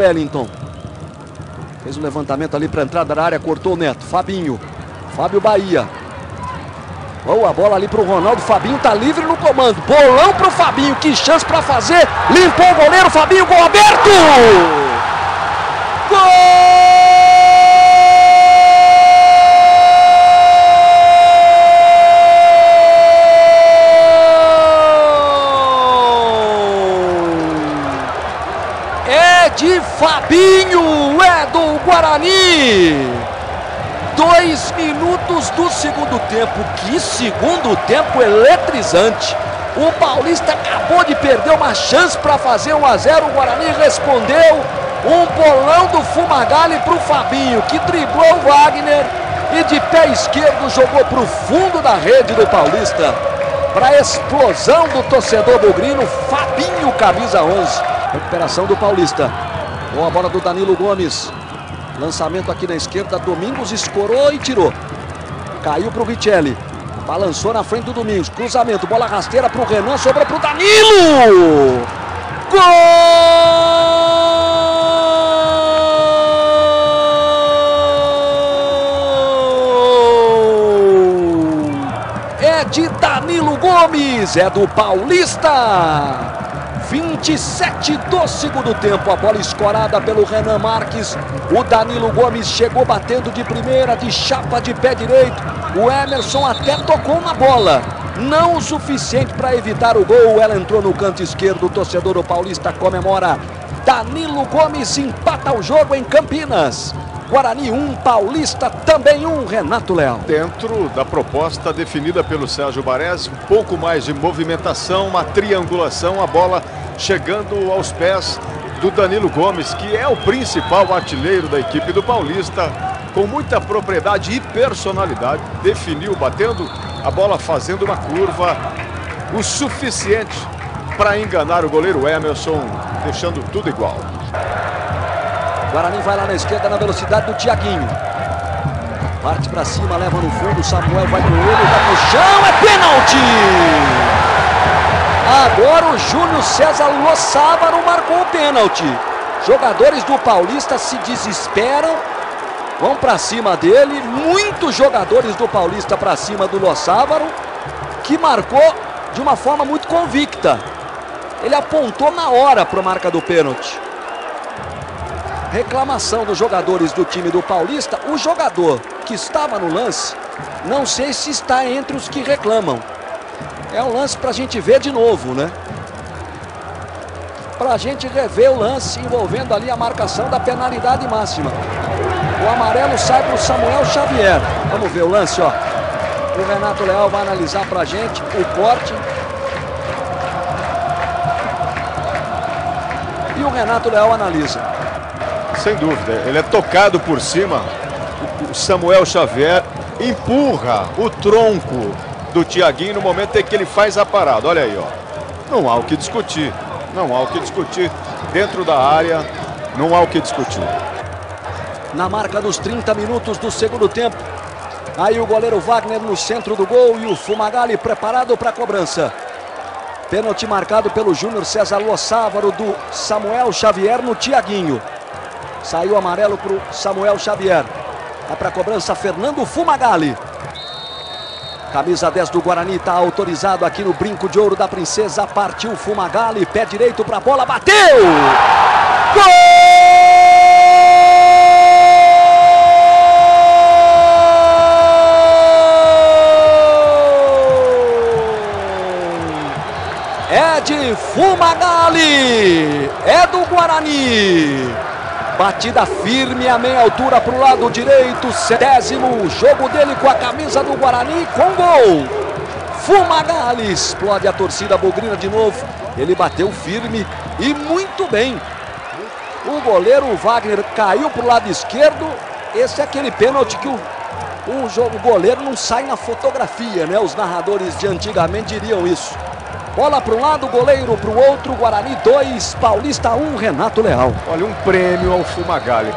Wellington. Fez um levantamento ali para a entrada da área, cortou o Neto. Fabinho. Fábio Bahia. Boa bola ali para o Ronaldo. Fabinho tá livre no comando. Bolão para o Fabinho. Que chance para fazer. Limpou o goleiro. Fabinho, gol aberto. Gol! É de Fabinho, é do Guarani. 2 minutos do segundo tempo. Que segundo tempo eletrizante. O Paulista acabou de perder uma chance para fazer 1 a 0. O Guarani respondeu. Um bolão do Fumagalli para o Fabinho, que driblou o Wagner e de pé esquerdo jogou para o fundo da rede do Paulista. Para a explosão do torcedor bugrino, Fabinho, camisa 11. Recuperação do Paulista. Boa bola do Danilo Gomes. Lançamento aqui na esquerda. Domingos escorou e tirou. Caiu para o Richelli. Balançou na frente do Domingos. Cruzamento. Bola rasteira para o Renan. Sobrou para o Danilo. Gol! É de Danilo Gomes. É do Paulista. 27 do segundo tempo, a bola escorada pelo Renan Marques. O Danilo Gomes chegou batendo de primeira, de chapa de pé direito. O Emerson até tocou na bola, não o suficiente para evitar o gol. Ela entrou no canto esquerdo, o torcedor do Paulista comemora. Danilo Gomes empata o jogo em Campinas. Guarani 1, Paulista também 1, Renato Leal. Dentro da proposta definida pelo Sérgio Baresi, um pouco mais de movimentação, uma triangulação, a bola chegando aos pés do Danilo Gomes, que é o principal artilheiro da equipe do Paulista, com muita propriedade e personalidade, definiu batendo a bola, fazendo uma curva, o suficiente para enganar o goleiro Emerson, deixando tudo igual. Guarani vai lá na esquerda na velocidade do Thiaguinho. Parte para cima, leva no fundo, Samuel vai com ele, vai no chão, é pênalti! Agora o Júnior César Lossávaro marcou o pênalti. Jogadores do Paulista se desesperam, vão para cima dele. Muitos jogadores do Paulista para cima do Lossávaro, que marcou de uma forma muito convicta. Ele apontou na hora para a marca do pênalti. Reclamação dos jogadores do time do Paulista. O jogador que estava no lance, não sei se está entre os que reclamam. É um lance para a gente ver de novo, né? Para a gente rever o lance envolvendo ali a marcação da penalidade máxima. O amarelo sai para o Samuel Xavier. Vamos ver o lance, ó. O Renato Leal vai analisar para a gente o corte. E o Renato Leal analisa. Sem dúvida, ele é tocado por cima. O Samuel Xavier empurra o tronco do Thiaguinho no momento em que ele faz a parada. Olha aí, ó. Não há o que discutir. Não há o que discutir. Dentro da área, não há o que discutir. Na marca dos 30 minutos do segundo tempo. Aí o goleiro Wagner no centro do gol e o Fumagalli preparado para a cobrança. Pênalti marcado pelo Júnior César Lossávaro do Samuel Xavier no Thiaguinho. Saiu amarelo para o Samuel Xavier. Vai para a cobrança Fernando Fumagalli. Camisa 10 do Guarani está autorizado aqui no Brinco de Ouro da Princesa. Partiu Fumagalli, pé direito para a bola, bateu! Gol! É de Fumagalli, é do Guarani. Batida firme a meia altura para o lado direito. 70º jogo dele com a camisa do Guarani com gol. Fumagalli explode a torcida bugrina de novo. Ele bateu firme e muito bem. O goleiro Wagner caiu para o lado esquerdo. Esse é aquele pênalti que o goleiro não sai na fotografia, né? Os narradores de antigamente diriam isso. Bola para um lado, goleiro para o outro. Guarani 2, Paulista 1, Renato Leal. Olha, um prêmio ao Fumagalli.